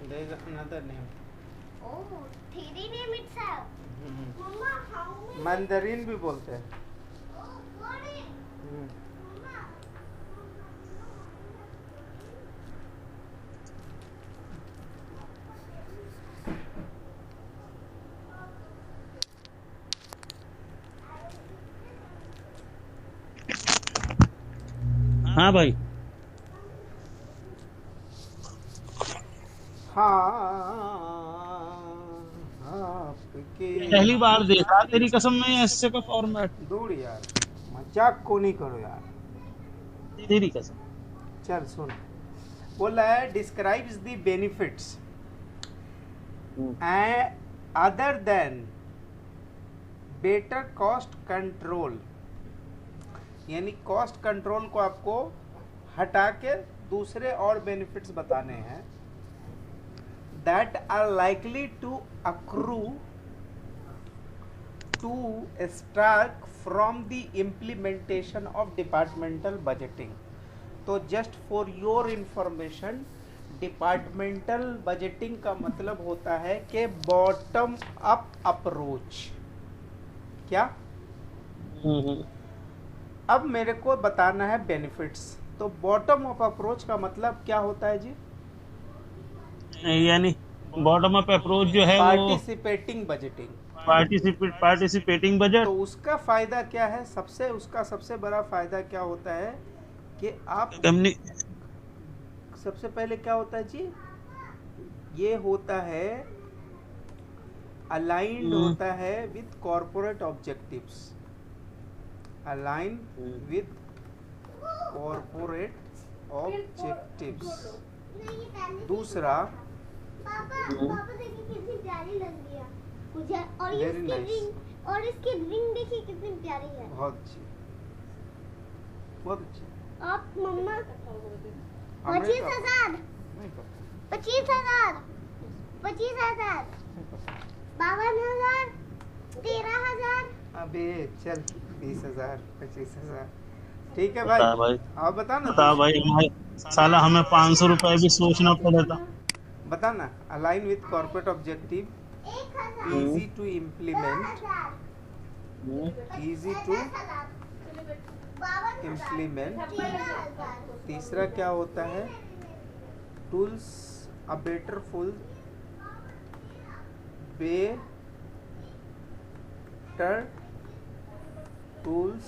There is another name. Oh, 3D name itself. Mama, how many? मंदरिन भी बोलते हैं। Oh, got it. Mama. हाँ भाई। आपके पहली बार देखा तेरी कसम में ऐसे का फॉर्मेट। दूर यार, मजाक को नहीं करो यार। तेरी कसम। चल सुन, बोला है describes the benefits other than better cost control, यानी कॉस्ट कंट्रोल को आपको हटा के दूसरे और बेनिफिट्स बताने हैं that are likely to accrue to start from the implementation of departmental budgeting. तो just for your information, departmental budgeting का मतलब होता है कि बॉटम अप अप्रोच। क्या? अब मेरे को बताना है बेनिफिट्स। तो बॉटम अप अप्रोच का मतलब क्या होता है जी? यानी बॉटम अप अप्रोच जो है वो पार्टिसिपेटिंग बजटिंग। Participating budget. तो उसका फायदा क्या है? उसका सबसे बड़ा फायदा क्या होता है कि आप सबसे पहले क्या होता है जी? ये होता है अलाइंड होता है with corporate objectives, align with corporate objectives. दूसरा, पापा देखिए कितनी प्यारी लग रही है मुझे, और Very इसकी nice. रिंग, और इसकी रिंग देखिए कितनी प्यारी है। बहुत अच्छी, बहुत अच्छी। आप मम्मा हमने 25,000, नहीं पता, 25,000, 25,000, 52,000, 13,000। अबे चल 20,000 25,000 ठीक है बता भाई। भाई। आप बता ना, बता भाई, साला हमें 500 रुपए भी सोचना पड़ा था। बता ना। Align with corporate objective, 1,000, easy to implement, 10,000, easy to 52,000, implement. 13,000। तीसरा क्या होता है? Tools a better full better tools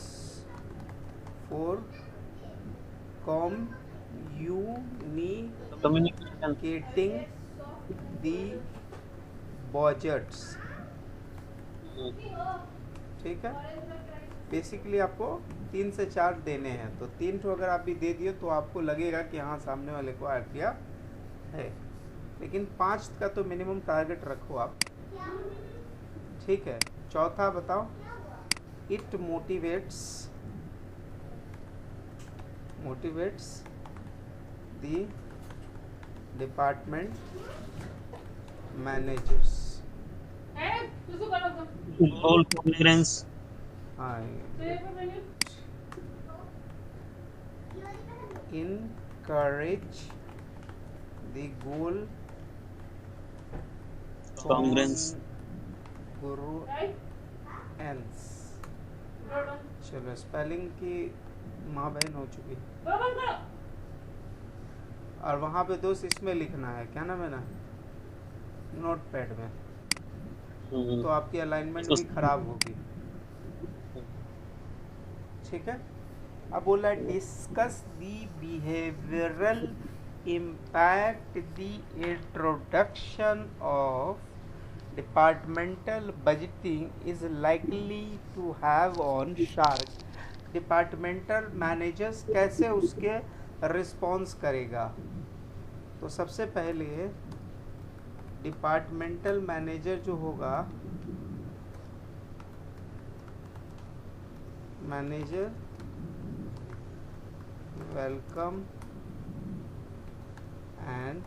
for communicating the budgets। ठीक है। बेसिकली आपको 3 से 4 देने हैं, तो 3 ठो अगर आप भी दे दिए तो आपको लगेगा कि हाँ सामने वाले को आइडिया है, लेकिन 5 का तो मिनिमम टारगेट रखो आप, ठीक है। चौथा बताओ, it motivates the department managers. Goal coherence, हाँ, encourage the goal Congruence. congruence। चलो स्पेलिंग की माँ बहन हो चुकी, और वहाँ पे दोस्त इसमें लिखना है, क्या नाम है ना, नोट पैड में, तो आपकी अलाइनमेंट भी खराब होगी, ठीक है। अब बोला discuss the behavioural impact the introduction of departmental budgeting is likely to have on shark. Departmental managers कैसे उसके रिस्पॉन्स करेगा, तो सबसे पहले डिपार्टमेंटल मैनेजर जो होगा, manager welcome and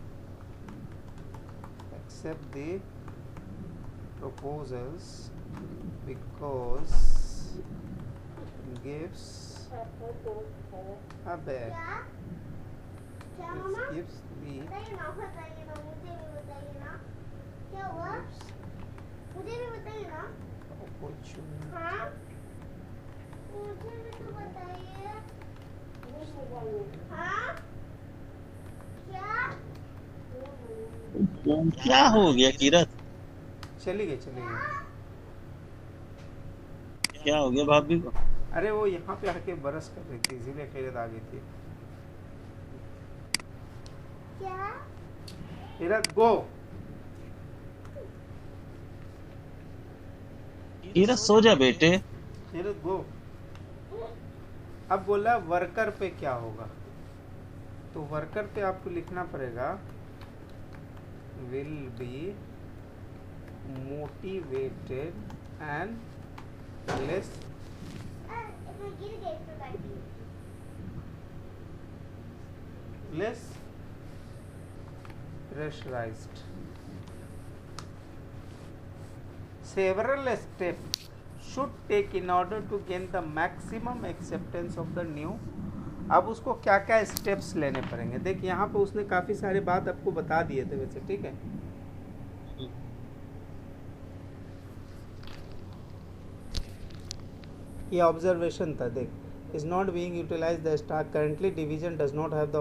accept the proposals because gives क्या मामा? gives the बताइए ना, मुझे भी बताइए ना, क्या हुआ? मुझे भी बताइए ना। opportunity हाँ, मुझे भी तो बताइए। हाँ, क्या? क्या हो गया किरत? चली गई। क्या हो गया भाभी को? अरे वो यहाँ पे आके बरस कर रही थी, इसीलिए किरत आ गई थी। क्या? किरत गो। किरत सो जा बेटे। किरत गो। अब बोला वर्कर पे क्या होगा, तो वर्कर पे आपको लिखना पड़ेगा will be motivated and less इसमें गिर गई इसमें बैठी। pressurized। Several steps should take in order to gain the maximum acceptance of the new। अब उसको क्या क्या स्टेप्स लेने पड़ेंगे, देख यहाँ पे उसने काफ़ी सारे बात आपको बता दिए थे वैसे, ठीक है। ये ऑब्जर्वेशन था, देख, is not being utilise the stock currently, division does not have the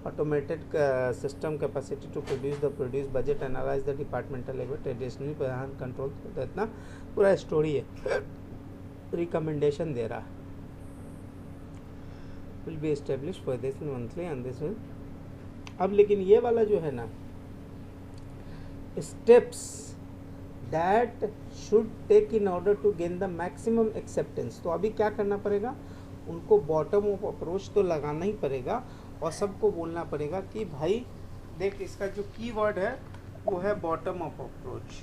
automated system capacity to produce budget, analyze the departmental level, traditionally Pradhan control, तो इतना पूरा स्टोरी है, रिकमेंडेशन दे रहा, will be established for this monthly and this will। अब लेकिन ये वाला जो है ना, steps that should take in order to gain the maximum acceptance, तो अभी क्या करना पड़ेगा, उनको बॉटम अप अप्रोच तो लगाना ही पड़ेगा, और सबको बोलना पड़ेगा कि भाई देख, इसका जो कीवर्ड है वो है bottom up approach,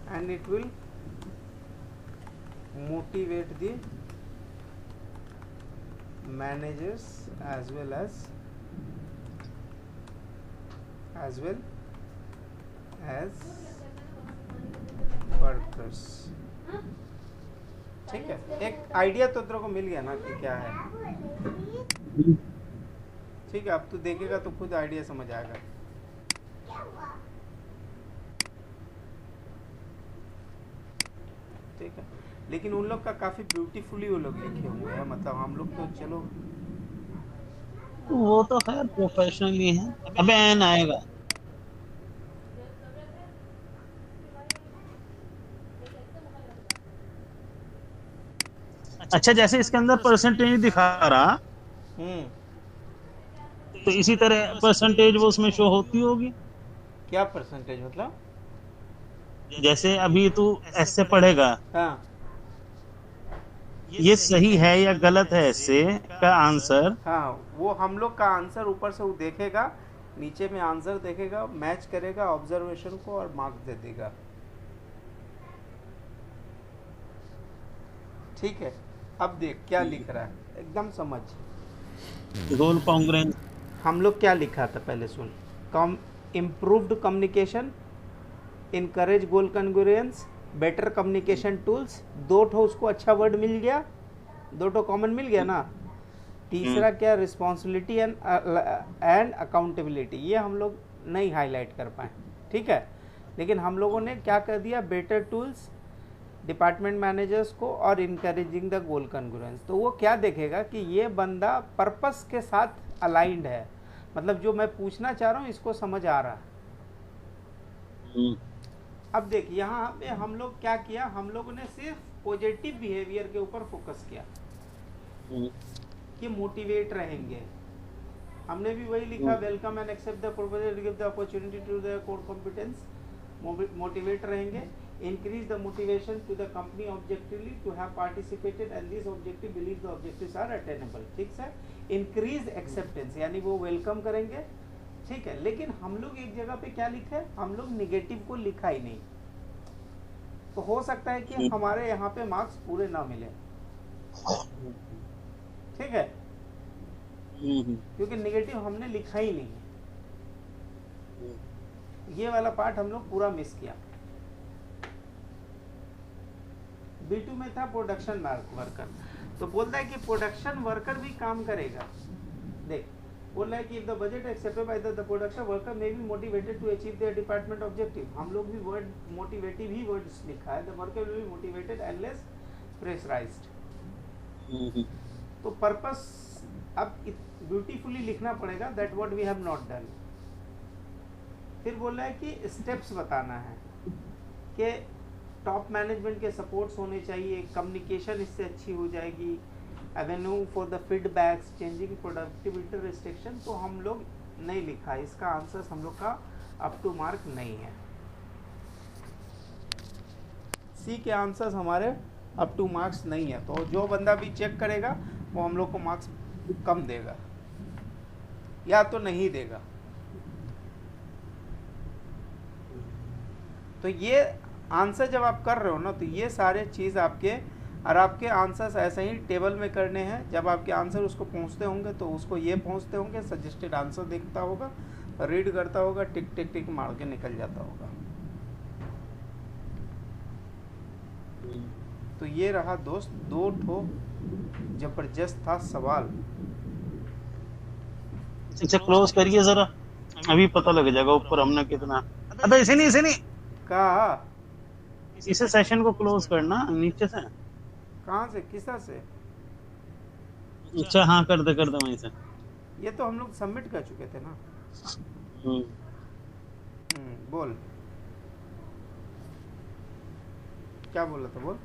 and it will motivate the managers as well as workers. ठीक है, एक आइडिया तो तेरे को मिल गया ना कि क्या है, ठीक है। अब तू देखेगा तो खुद आइडिया समझ आएगा। ठीक है, लेकिन उन लोग का काफी ब्यूटीफुली वो लोग लिखे हुए हैं, मतलब हम लोग तो चलो वो तो खैर प्रोफेशनली है। अबे एन आएगा। अच्छा, जैसे इसके अंदर परसेंटेज दिखा रहा, तो इसी तरह परसेंटेज वो उसमें शो होती होगी। क्या परसेंटेज मतलब? जैसे अभी तू ऐसे पढ़ेगा, हाँ ये सही है या गलत है ऐसे का आंसर, हाँ, वो हम लोग का आंसर ऊपर से वो देखेगा, नीचे में आंसर देखेगा, मैच करेगा ऑब्जर्वेशन को और मार्क्स दे देगा। ठीक है, अब देख क्या लिख रहा है, एकदम समझ। गोल कॉन्ग्रुएंस। हम लोग क्या लिखा था पहले सुन। इम्प्रूव्ड कम्युनिकेशन, इनकरेज गोल कन्ग्रुएंस, बेटर कम्युनिकेशन टूल्स, दो ठो उसको अच्छा वर्ड मिल गया, दो ठो कॉमन मिल गया ना। तीसरा क्या, रिस्पॉन्सिबिलिटी एंड अकाउंटेबिलिटी, ये हम लोग नहीं हाईलाइट कर पाए। ठीक है, लेकिन हम लोगों ने क्या कर दिया, बेटर टूल्स डिपार्टमेंट मैनेजर्स को और इनकरेजिंग द गोल कन्ग्रुएंस। तो वो क्या देखेगा कि ये बंदा पर्पस के साथ अलाइंड है, मतलब जो मैं पूछना चाह रहा हूँ इसको समझ आ रहा है। अब देख यहाँ पे हम लोग क्या किया, हम लोगों ने सिर्फ पॉजिटिव बिहेवियर के ऊपर फोकस किया कि मोटिवेट रहेंगे। हमने भी वही लिखा, welcome and accept the proposal, give the opportunity to the core competence, motivate रहेंगे, increase the motivation to the company objectively to have participated and these objective believe the objectives are attainable। ठीक है, increase acceptance यानी वो welcome करेंगे। ठीक है, लेकिन हम लोग एक जगह पे क्या लिखा है, हम लोग निगेटिव को लिखा ही नहीं। तो हो सकता है कि हमारे यहाँ पे मार्क्स पूरे ना मिले। ठीक है, क्योंकि निगेटिव हमने लिखा ही नहीं, ये वाला पार्ट हम लोग पूरा मिस किया। B2 में था प्रोडक्शन वर्कर, तो बोलता है कि प्रोडक्शन वर्कर भी काम करेगा। देख बोल रहा है कि if the budget accepted by the production worker may be motivated to achieve their department objective. हम लोग भी वर्ड मोटिवेटिव ही वर्ड्स लिखा है, the worker will be motivated and less pressurised. तो पर्पस अब ब्यूटीफुली लिखना पड़ेगा, that what we have not done. फिर बोल रहा है कि स्टेप्स बताना है कि टॉप मैनेजमेंट के सपोर्ट्स होने चाहिए, कम्युनिकेशन इससे अच्छी हो जाएगी, Avenue for the feedbacks, changing productivity restriction. तो हम लोग नहीं लिखा, इसका आंसर हम लोग का अप टू मार्क नहीं है। सी के आंसर्स हमारे अप टू मार्क्स नहीं है, तो जो बंदा भी चेक करेगा वो हम लोग को मार्क्स कम देगा या तो नहीं देगा। तो ये आंसर जब आप कर रहे हो ना, तो ये सारे चीज़ आपके, और आपके आंसर्स ऐसे ही टेबल में करने हैं। जब आपके आंसर उसको पहुंचते होंगे तो उसको ये पहुंचते होंगे, सजेस्टेड आंसर देखता होगा, रीड करता होगा, टिक टिक टिक मार के निकल जाता होगा। तो ये रहा दोस्त, दो ठो जबरदस्त था सवाल। अच्छा क्लोज करिए जरा, अभी पता लग जाएगा ऊपर हमने कितना। अबे इसे नहीं कहा, इसे सेशन को क्लोज करना नीचे से। कहाँ से, किसा से? अच्छा हाँ, कर दे वहीं से। ये तो हम लोग सबमिट कर चुके थे ना। बोल क्या बोला था, बोल।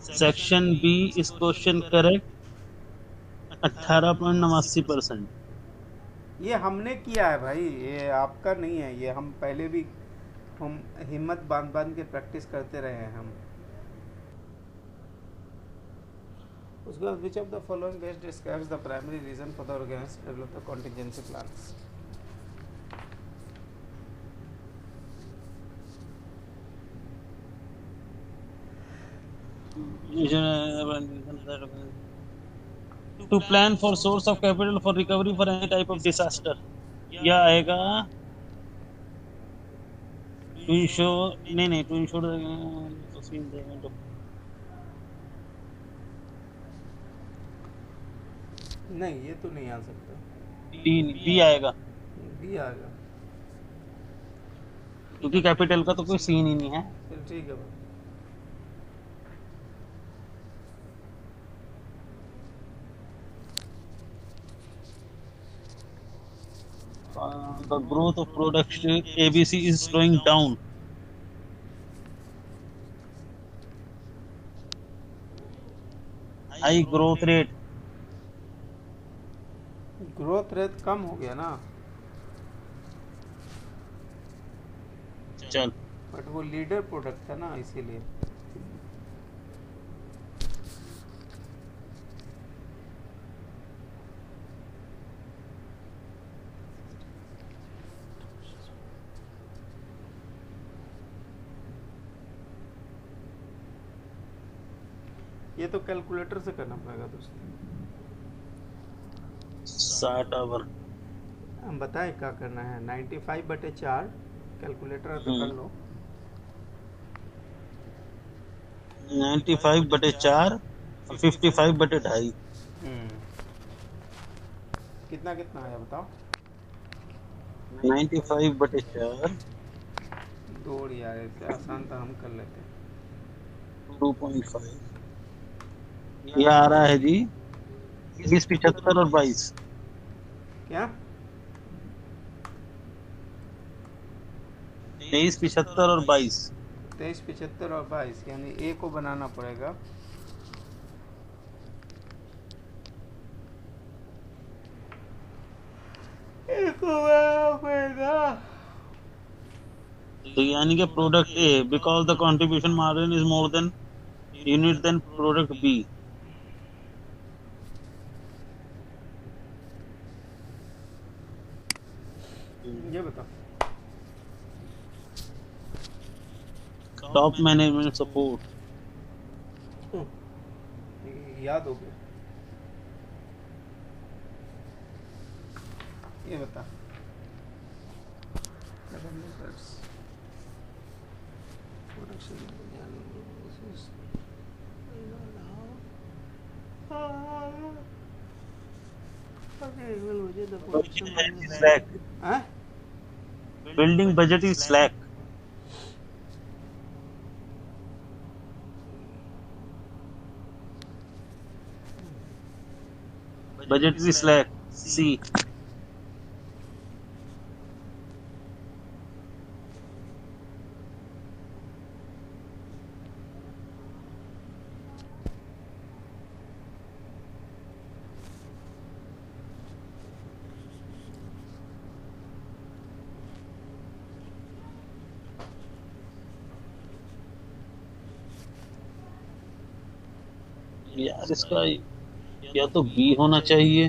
सेक्शन बी इस क्वेश्चन करेक्ट 18.89%। ये हमने किया है भाई, ये आपका नहीं है। ये हम पहले भी हम हिम्मत बांध के प्रैक्टिस करते रहे हैं हम। उसके बाद which of the following best describes the primary reason for the organisation develop the contingency plans. To plan for source of capital for recovery for any type of disaster, या आएगा to ensure, नहीं to ensure नहीं, ये तो नहीं आ सकता। B आएगा, B आएगा क्योंकि कैपिटल का तो कोई सीन ही नहीं है। फिर ठीक है भाई। The growth of production ABC is slowing down. High growth rate. Growth rate कम हो गया ना। चल पर बट वो लीडर प्रोडक्ट था ना, इसीलिए। ये तो कैलकुलेटर से करना पड़ेगा दोस्तों। 60 आवर। हम बताए क्या करना है। 95/4 कैलकुलेटर है तो कर लो। 95/4 और 55/2.5। कितना कितना आया बताओ। 95/4 जोड़ यार, ऐसे आसान था, हम कर लेते। 2.5 ये आ रहा है जी 20, 75 और 22। क्या 23, 75 और 22। 23, 75 और 22, यानी ए को बनाना पड़ेगा। ए को बनाना पड़ेगा। तो यानी कि product A because the contribution margin is more than unit than product B. ये बताओ। टॉप मैनेजमेंट सपोर्ट याद हो गया। ये बता। Building budget is slack. Budget is slack. C. यार इसका या तो बी होना चाहिए।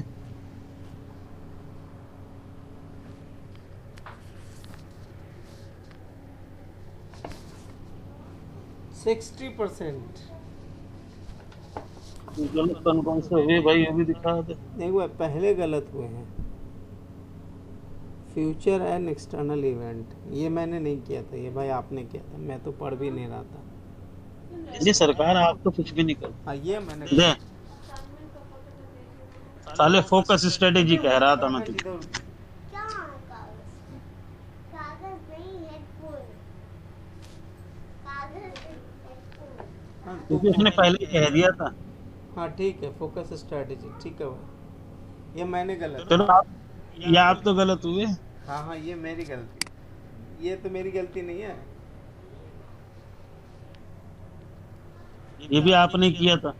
गलत कौन से हुए भाई, अभी दिखा दे। देखो पहले गलत हुए हैं। फ्यूचर एंड एक्सटर्नल इवेंट, ये मैंने नहीं किया था, ये भाई आपने किया था, मैं तो पढ़ भी नहीं रहा था। ये सरकार आप तो कुछ भी नहीं कर। हाँ ये मैंने दे साले फोकस स्ट्रेटेजी कह रहा था मैं तुझे। क्या कागज? कागज नहीं, हेडफोन। कागज हेडफोन। क्योंकि उसने पहले ही कह दिया था। हाँ ठीक है, फोकस स्ट्रेटेजी, ठीक है भाई, ये मैंने गलत। चलो आप, ये आप तो गलत हुए। हाँ हाँ ये मेरी गलती, ये तो मेरी गलती नहीं है। ये भी आपने किया था।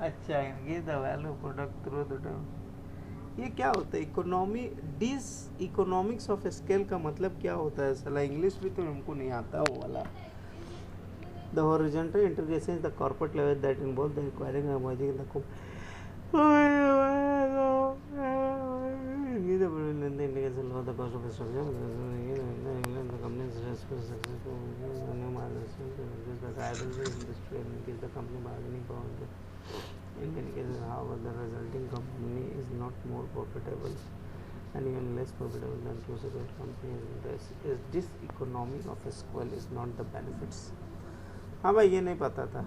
अच्छा, ये the value product through the, ये क्या होता है? Economy this economics of scale का मतलब क्या होता है? साला इंग्लिश भी तो हमको नहीं आता वो वाला। The horizontal integration is the corporate level that involve the acquiring and merging the indication of the cost of structure the company successful new market the guidance industry and the company bargaining power. In many cases, however, the resulting company is not more profitable and even less profitable than two separate companies. This economy of scale is not the benefits. हाँ भाई ये नहीं पता था,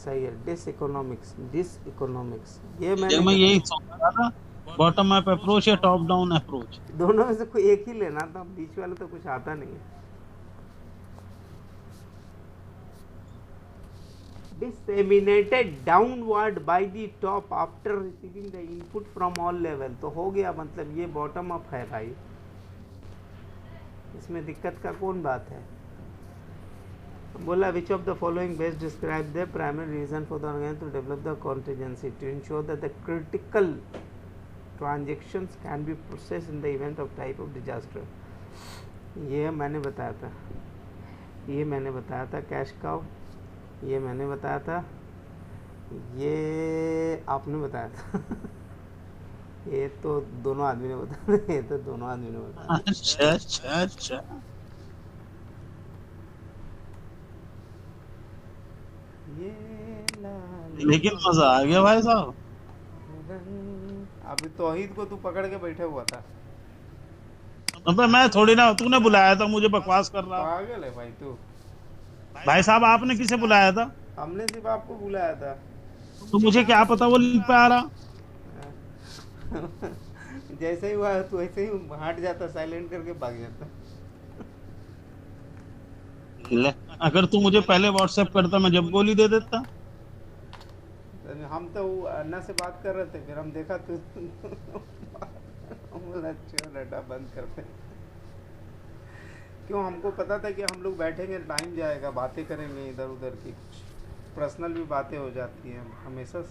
सही है। डिसइकोनॉमिक्स ये मैं यही सोच रहा था, बॉटम अप अप्रोच या टॉप डाउन अप्रोच, दोनों में से कोई एक ही लेना था, बीच वाला तो कुछ आता नहीं है। Disseminated downward by the top after receiving the input from all level, तो हो गया, मतलब ये बॉटम अप है भाई, इसमें दिक्कत का कौन बात है। बोला which of the following best describe the primary reason for the organization to develop the contingency to ensure that the critical transactions can be processed in the event of type of disaster. ये मैंने बताया था, ये मैंने बताया था cash cow, ये मैंने बताया था, ये आपने बताया था। ये तो दोनों आदमी ने बताया, ये तो दोनों आदमी ने बताया। अच्छा अच्छा अच्छा। ये लाल लेकिन मजा आ गया भाई साहब। रंग। अभी तौहीद को तू पकड़ के बैठे हुआ था। अबे मैं थोड़ी ना, तूने बुलाया था मुझे, बकवास कर रहा। पागल है भाई तू। भाई साहब आपने किसे बुलाया था? हमने सिर्फ आपको बुलाया था। तो मुझे क्या पता वो लीड पे आ रहा। जैसे ही हुआ तू ऐसे ही हट जाता, साइलेंट करके भाग जाता। ले, अगर तू मुझे पहले व्हाट्सएप करता मैं जब गोली दे देता। हम तो वो अन्ना से बात कर रहे थे, फिर हम देखा तू हम बोला अच्छा डाटा बंद करते। क्यों, हमको पता था कि हम लोग बैठेंगे, टाइम जाएगा, बातें करेंगे इधर उधर की, कुछ पर्सनल भी बातें हो जाती हैं, हमेशा